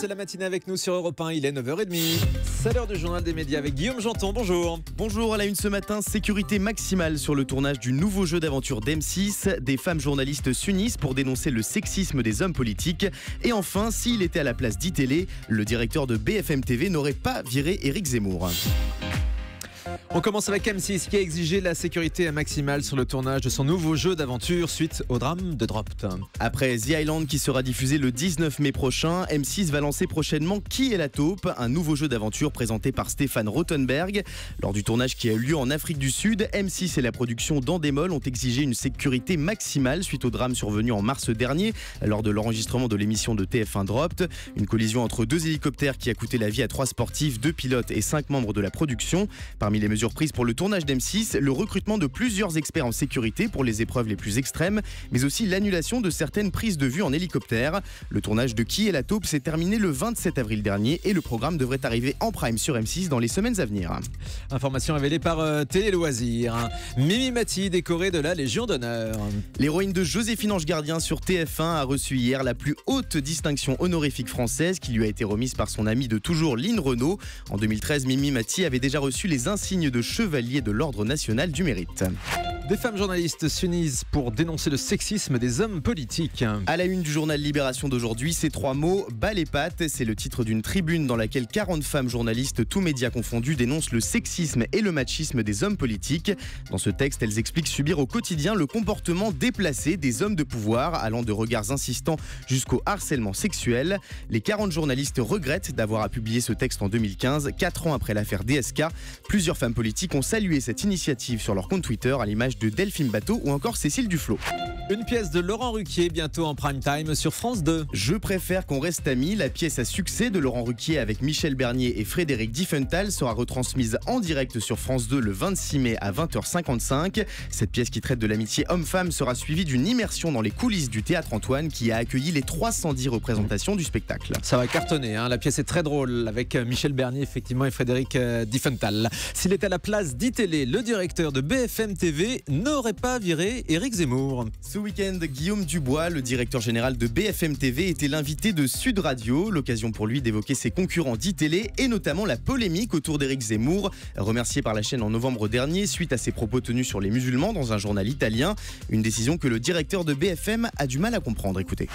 commencez la matinée avec nous sur Europe 1, il est 9h30. C'est l'heure du journal des médias avec Guillaume Janton, bonjour. Bonjour, à la une ce matin, sécurité maximale sur le tournage du nouveau jeu d'aventure d'M6. Des femmes journalistes s'unissent pour dénoncer le sexisme des hommes politiques. Et enfin, s'il était à la place d'ITélé, le directeur de BFM TV n'aurait pas viré Éric Zemmour. On commence avec M6 qui a exigé la sécurité maximale sur le tournage de son nouveau jeu d'aventure suite au drame de Dropt. Après The Island qui sera diffusé le 19 mai prochain, M6 va lancer prochainement Qui est la taupe, un nouveau jeu d'aventure présenté par Stéphane Rothenberg. Lors du tournage qui a eu lieu en Afrique du Sud, M6 et la production d'Endemol ont exigé une sécurité maximale suite au drame survenu en mars dernier lors de l'enregistrement de l'émission de TF1 Dropt. Une collision entre deux hélicoptères qui a coûté la vie à 3 sportifs, 2 pilotes et 5 membres de la production. Parmi les mesures prises pour le tournage d'M6, le recrutement de plusieurs experts en sécurité pour les épreuves les plus extrêmes, mais aussi l'annulation de certaines prises de vue en hélicoptère. Le tournage de Qui est la taupe s'est terminé le 27 avril dernier et le programme devrait arriver en prime sur M6 dans les semaines à venir. Information révélée par Télé Loisirs. Mimi Mati décorée de la Légion d'honneur. L'héroïne de Joséphine Ange Gardien sur TF1 a reçu hier la plus haute distinction honorifique française qui lui a été remise par son amie de toujours Line Renaud. En 2013, Mimi Mati avait déjà reçu les insignes de chevalier de l'Ordre national du mérite. Des femmes journalistes s'unissent pour dénoncer le sexisme des hommes politiques. À la une du journal Libération d'aujourd'hui, ces 3 mots, bas les pattes, c'est le titre d'une tribune dans laquelle 40 femmes journalistes, tous médias confondus, dénoncent le sexisme et le machisme des hommes politiques. Dans ce texte, elles expliquent subir au quotidien le comportement déplacé des hommes de pouvoir, allant de regards insistants jusqu'au harcèlement sexuel. Les 40 journalistes regrettent d'avoir à publier ce texte en 2015, 4 ans après l'affaire DSK. Plusieurs femmes politiques ont salué cette initiative sur leur compte Twitter, à l'image de Delphine Bateau ou encore Cécile Duflot. Une pièce de Laurent Ruquier bientôt en prime time sur France 2. Je préfère qu'on reste amis. La pièce à succès de Laurent Ruquier avec Michel Bernier et Frédéric Diffenthal sera retransmise en direct sur France 2 le 26 mai à 20h55. Cette pièce qui traite de l'amitié homme-femme sera suivie d'une immersion dans les coulisses du Théâtre Antoine qui a accueilli les 310 représentations du spectacle. Ça va cartonner, hein. La pièce est très drôle avec Michel Bernier effectivement et Frédéric Diffenthal. S'il était à la place d'ITélé, le directeur de BFM TV n'aurait pas viré Éric Zemmour. Ce week-end, Guillaume Dubois, le directeur général de BFM TV, était l'invité de Sud Radio. L'occasion pour lui d'évoquer ses concurrents d'ITélé et notamment la polémique autour d'Éric Zemmour, remercié par la chaîne en novembre dernier suite à ses propos tenus sur les musulmans dans un journal italien. Une décision que le directeur de BFM a du mal à comprendre. Écoutez.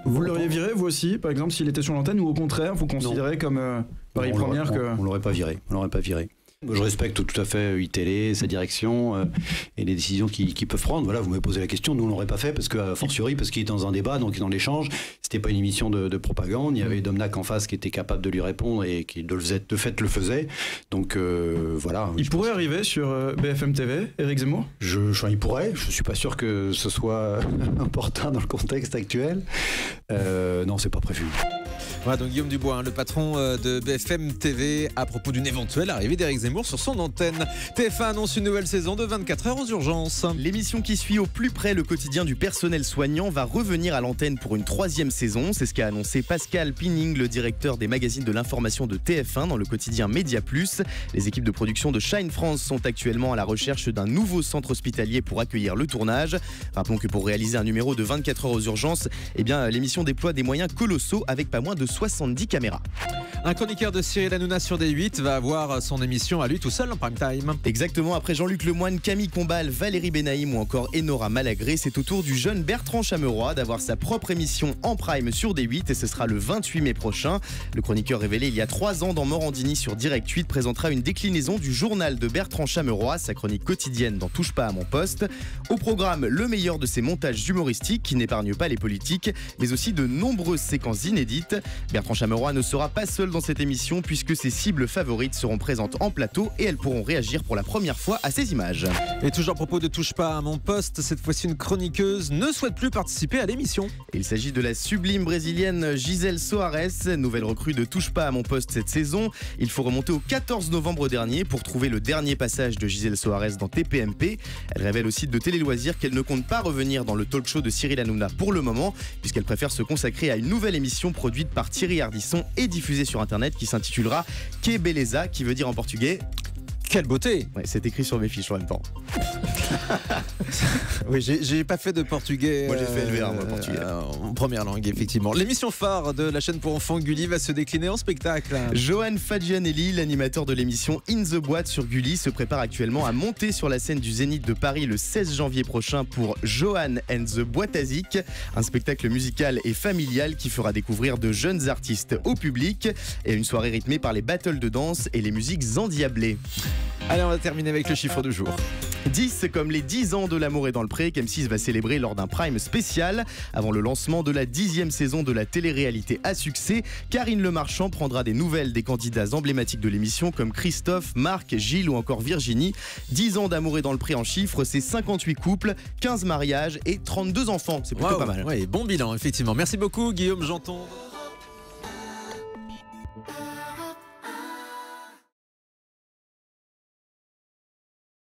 Vous l'auriez viré, vous aussi, par exemple, s'il était sur l'antenne, ou au contraire, vous considérez comme Paris Première que... On l'aurait pas viré, Je respecte tout à fait ITélé, sa direction et les décisions qu'ils peuvent prendre. Voilà, vous m'avez posé la question, nous on l'aurait pas fait parce que, a fortiori, parce qu'il est dans un débat, donc dans l'échange, c'était pas une émission de propagande. Il y avait Domnac en face qui était capable de lui répondre et qui de fait le faisait. Donc voilà. Il pourrait arriver sur BFM TV, Éric Zemmour ? Il pourrait. Je suis pas sûr que ce soit important dans le contexte actuel. Non, c'est pas prévu. Voilà donc Guillaume Dubois, le patron de BFM TV, à propos d'une éventuelle arrivée d'Éric Zemmour sur son antenne. TF1 annonce une nouvelle saison de 24 heures aux urgences. L'émission qui suit au plus près le quotidien du personnel soignant va revenir à l'antenne pour une 3e saison. C'est ce qu'a annoncé Pascal Pining, le directeur des magazines de l'information de TF1 dans le quotidien Média Plus. Les équipes de production de Shine France sont actuellement à la recherche d'un nouveau centre hospitalier pour accueillir le tournage. Rappelons que pour réaliser un numéro de 24 heures aux urgences, l'émission déploie des moyens colossaux avec pas moins de 70 caméras. Un chroniqueur de Cyril Hanouna sur D8 va avoir son émission à lui tout seul en prime time. Exactement, après Jean-Luc Lemoyne, Camille Combal, Valérie Benaïm ou encore Enora Malagré, c'est au tour du jeune Bertrand Chameroy d'avoir sa propre émission en prime sur D8 et ce sera le 28 mai prochain. Le chroniqueur révélé il y a 3 ans dans Morandini sur Direct 8 présentera une déclinaison du journal de Bertrand Chameroy, sa chronique quotidienne dans Touche pas à mon poste. Au programme, le meilleur de ses montages humoristiques qui n'épargnent pas les politiques, mais aussi de nombreuses séquences inédites. Bertrand Chameroy ne sera pas seul dans cette émission puisque ses cibles favorites seront présentes en plateau et elles pourront réagir pour la première fois à ces images. Et toujours à propos de Touche pas à mon poste, cette fois-ci une chroniqueuse ne souhaite plus participer à l'émission. Il s'agit de la sublime brésilienne Gisèle Soares, nouvelle recrue de Touche pas à mon poste cette saison. Il faut remonter au 14 novembre dernier pour trouver le dernier passage de Gisèle Soares dans TPMP. Elle révèle au site de Télé Loisirs qu'elle ne compte pas revenir dans le talk show de Cyril Hanouna pour le moment puisqu'elle préfère se consacrer à une nouvelle émission produite par Thierry Ardisson et diffusée sur internet qui s'intitulera Que Beleza, qui veut dire en portugais Quelle beauté! Ouais, c'est écrit sur mes fiches en même temps. Oui, j'ai pas fait de portugais. Moi, j'ai fait LV1, moi, portugais. En première langue, effectivement. L'émission phare de la chaîne pour enfants Gulli va se décliner en spectacle. Johan Faggianelli, l'animateur de l'émission In the Boîte sur Gulli, se prépare actuellement à monter sur la scène du Zénith de Paris le 16 janvier prochain pour Johan and the Boîtasique, un spectacle musical et familial qui fera découvrir de jeunes artistes au public et une soirée rythmée par les battles de danse et les musiques endiablées. Allez, on va terminer avec le chiffre du jour. 10 comme les 10 ans de L'amour est dans le pré qu'M6 va célébrer lors d'un prime spécial. Avant le lancement de la 10e saison de la télé-réalité à succès, Karine Le Marchand prendra des nouvelles des candidats emblématiques de l'émission comme Christophe, Marc, Gilles ou encore Virginie. 10 ans d'Amour est dans le pré en chiffres, c'est 58 couples, 15 mariages et 32 enfants. C'est plutôt pas mal. Ouais, bon bilan, effectivement. Merci beaucoup, Guillaume Janton.